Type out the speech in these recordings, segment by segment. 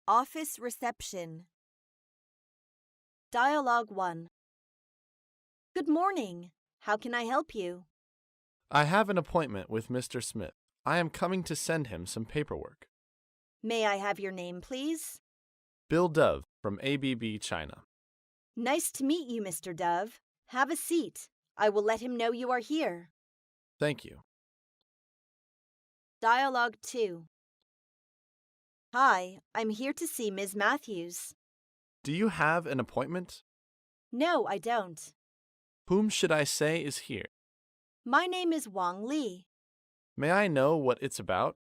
Office reception. Dialogue 1. Good morning. How can I help you? I have an appointment with Mr. Smith. I am coming to send him some paperwork. May I have your name, please? Bill Dove from ABB China. Nice to meet you, Mr. Dove. Have a seat. I will let him know you are here. Thank you. Dialogue 2. Hi, I'm here to see Ms. Matthews. Do you have an appointment? No, I don't. Whom should I say is here? My name is Wang Li. May I know what it's about?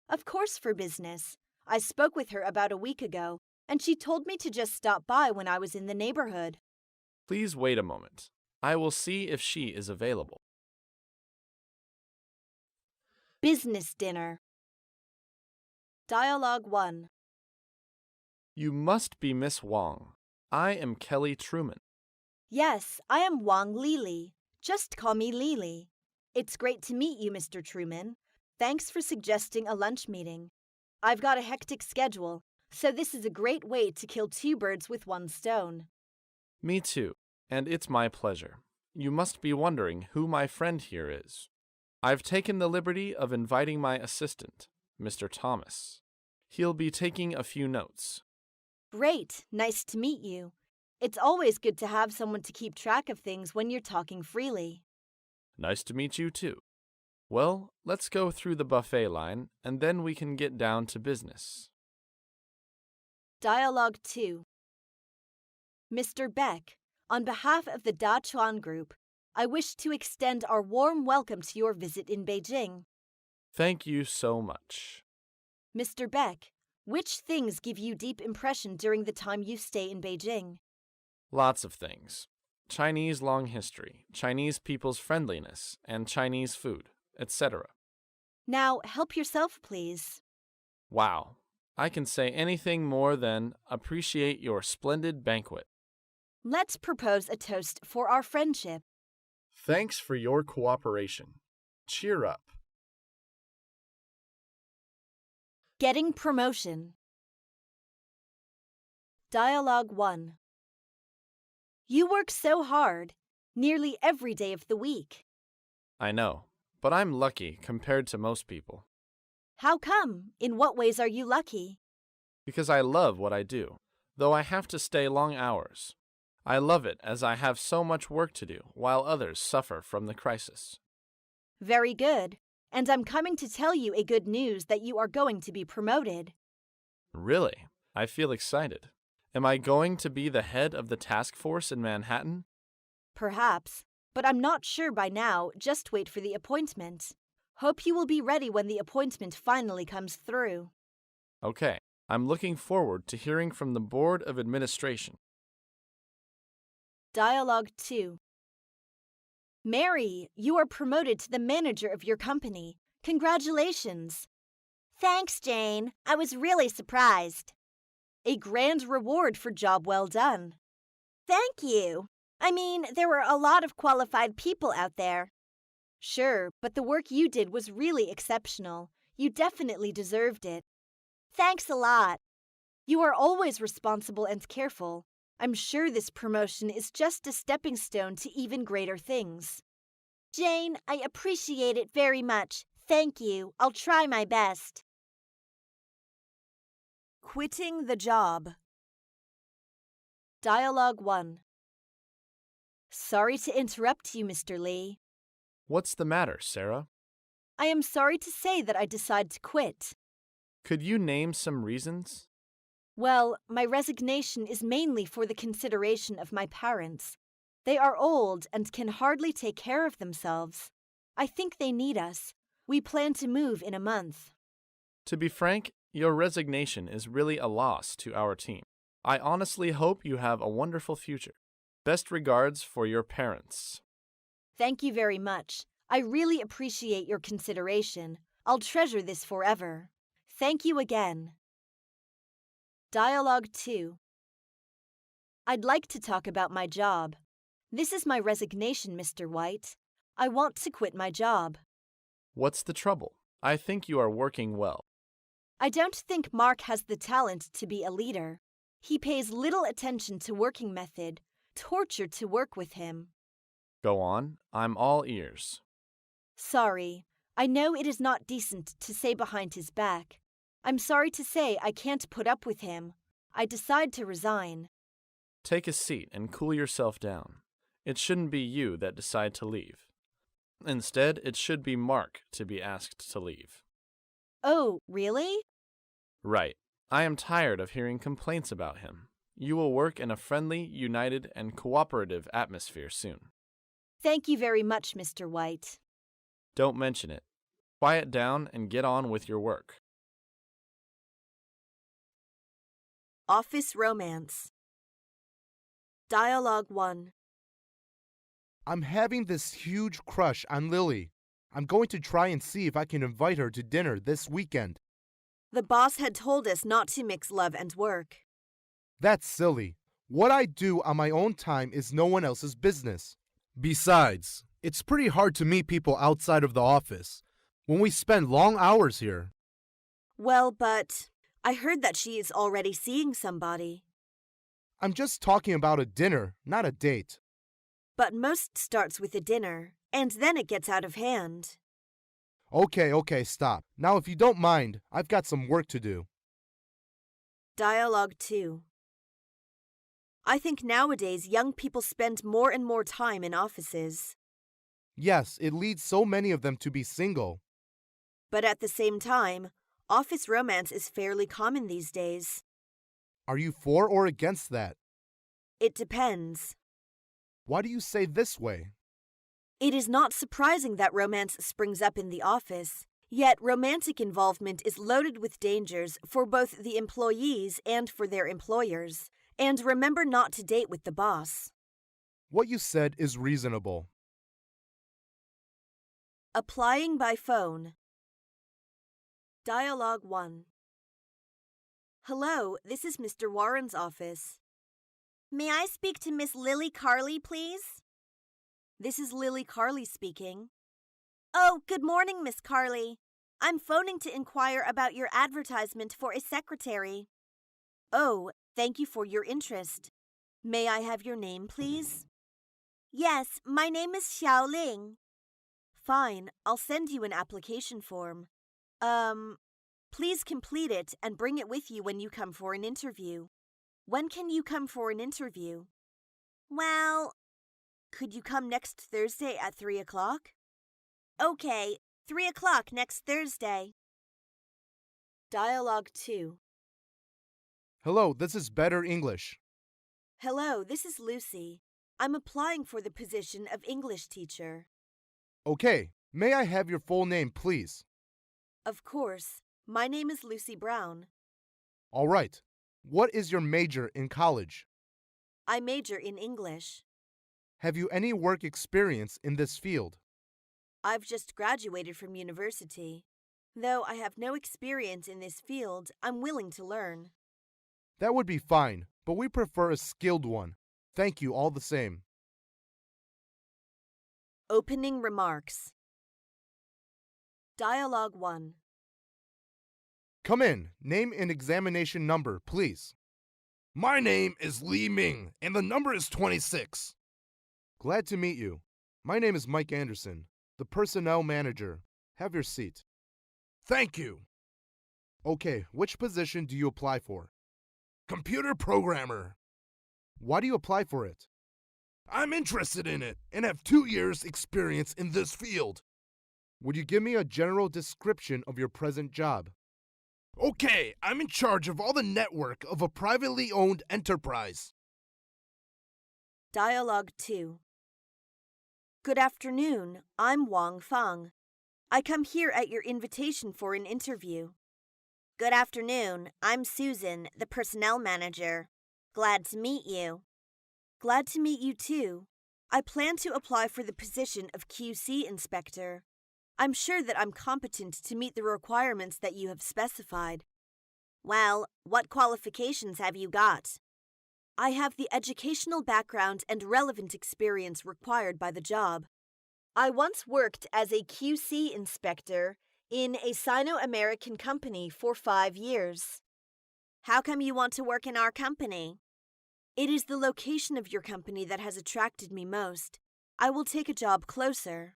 Of course, for business. I spoke with her about a week ago, and she told me to just stop by when I was in the neighborhood. Please wait a moment. I will see if she is available. Business dinner. Dialogue 1. You must be Miss Wong. I am Kelly Truman. Yes, I am Wang Lili. Just call me Lili. It's great to meet you, Mr. Truman. Thanks for suggesting a lunch meeting. I've got a hectic schedule, so this is a great way to kill two birds with one stone. Me too, and it's my pleasure. You must be wondering who my friend here is. I've taken the liberty of inviting my assistant, Mr. Thomas. He'll be taking a few notes. Great, nice to meet you. It's always good to have someone to keep track of things when you're talking freely. Nice to meet you too. Well, let's go through the buffet line, and then we can get down to business. Dialogue 2. Mr. Beck, on behalf of the Da Chuan Group, I wish to extend our warm welcome to your visit in Beijing. Thank you so much. Mr. Beck, which things give you deep impression during the time you stay in Beijing? Lots of things. Chinese long history, Chinese people's friendliness, and Chinese food, etc. Now, help yourself, please. Wow. I can say anything more than appreciate your splendid banquet. Let's propose a toast for our friendship. Thanks for your cooperation. Cheer up. Getting promotion. Dialogue 1. You work so hard, nearly every day of the week. I know, but I'm lucky compared to most people. How come? In what ways are you lucky? Because I love what I do, though I have to stay long hours. I love it as I have so much work to do while others suffer from the crisis. Very good. And I'm coming to tell you a good news that you are going to be promoted. Really? I feel excited. Am I going to be the head of the task force in Manhattan? Perhaps, but I'm not sure by now. Just wait for the appointment. Hope you will be ready when the appointment finally comes through. Okay, I'm looking forward to hearing from the Board of Administration. Dialogue 2. Mary, you are promoted to the manager of your company. Congratulations. Thanks, Jane. I was really surprised. A grand reward for job well done. Thank you. I mean, there were a lot of qualified people out there. Sure, but the work you did was really exceptional. You definitely deserved it. Thanks a lot. You are always responsible and careful. I'm sure this promotion is just a stepping stone to even greater things. Jane, I appreciate it very much. Thank you. I'll try my best. Quitting the job. Dialogue 1. Sorry to interrupt you, Mr. Lee. What's the matter, Sarah? I am sorry to say that I decide to quit. Could you name some reasons? Well, my resignation is mainly for the consideration of my parents. They are old and can hardly take care of themselves. I think they need us. We plan to move in a month. To be frank, your resignation is really a loss to our team. I honestly hope you have a wonderful future. Best regards for your parents. Thank you very much. I really appreciate your consideration. I'll treasure this forever. Thank you again. Dialogue 2. I'd like to talk about my job. This is my resignation, Mr. White. I want to quit my job. What's the trouble? I think you are working well. I don't think Mark has the talent to be a leader. He pays little attention to working method, tortured to work with him. Go on, I'm all ears. Sorry, I know it is not decent to say behind his back. I'm sorry to say I can't put up with him. I decide to resign. Take a seat and cool yourself down. It shouldn't be you that decide to leave. Instead, it should be Mark to be asked to leave. Oh, really? Right. I am tired of hearing complaints about him. You will work in a friendly, united, and cooperative atmosphere soon. Thank you very much, Mr. White. Don't mention it. Quiet down and get on with your work. Office Romance. Dialogue 1. I'm having this huge crush on Lily. I'm going to try and see if I can invite her to dinner this weekend. The boss had told us not to mix love and work. That's silly. What I do on my own time is no one else's business. Besides, it's pretty hard to meet people outside of the office when we spend long hours here. Well, but I heard that she is already seeing somebody. I'm just talking about a dinner, not a date. But most starts with a dinner, and then it gets out of hand. Okay, stop. Now, if you don't mind, I've got some work to do. Dialogue 2. I think nowadays young people spend more and more time in offices. Yes, it leads so many of them to be single. But at the same time, office romance is fairly common these days. Are you for or against that? It depends. Why do you say this way? It is not surprising that romance springs up in the office, yet romantic involvement is loaded with dangers for both the employees and for their employers. And remember not to date with the boss. What you said is reasonable. Applying by phone. Dialogue 1. Hello, this is Mr. Warren's office. May I speak to Miss Lily Carley, please? This is Lily Carley speaking. Oh, good morning, Miss Carley. I'm phoning to inquire about your advertisement for a secretary. Oh, thank you for your interest. May I have your name, please? Yes, my name is Xiao Ling. Fine, I'll send you an application form. Please complete it and bring it with you when you come for an interview. When can you come for an interview? Well, could you come next Thursday at 3 o'clock? Okay, 3 o'clock next Thursday. Dialogue 2. Hello, this is Better English. Hello, this is Lucy. I'm applying for the position of English teacher. Okay, may I have your full name, please? Of course. My name is Lucy Brown. All right. What is your major in college? I major in English. Have you any work experience in this field? I've just graduated from university. Though I have no experience in this field, I'm willing to learn. That would be fine, but we prefer a skilled one. Thank you all the same. Opening remarks. Dialogue 1. Come in. Name and examination number, please. My name is Li Ming, and the number is 26. Glad to meet you. My name is Mike Anderson, the personnel manager. Have your seat. Thank you. Okay, which position do you apply for? Computer programmer. Why do you apply for it? I'm interested in it and have 2 years' experience in this field. Would you give me a general description of your present job? Okay, I'm in charge of all the network of a privately owned enterprise. Dialogue 2. Good afternoon. I'm Wang Fang. I come here at your invitation for an interview. Good afternoon. I'm Susan, the personnel manager. Glad to meet you. Glad to meet you too. I plan to apply for the position of QC inspector. I'm sure that I'm competent to meet the requirements that you have specified. Well, what qualifications have you got? I have the educational background and relevant experience required by the job. I once worked as a QC inspector in a Sino-American company for 5 years. How come you want to work in our company? It is the location of your company that has attracted me most. I will take a job closer.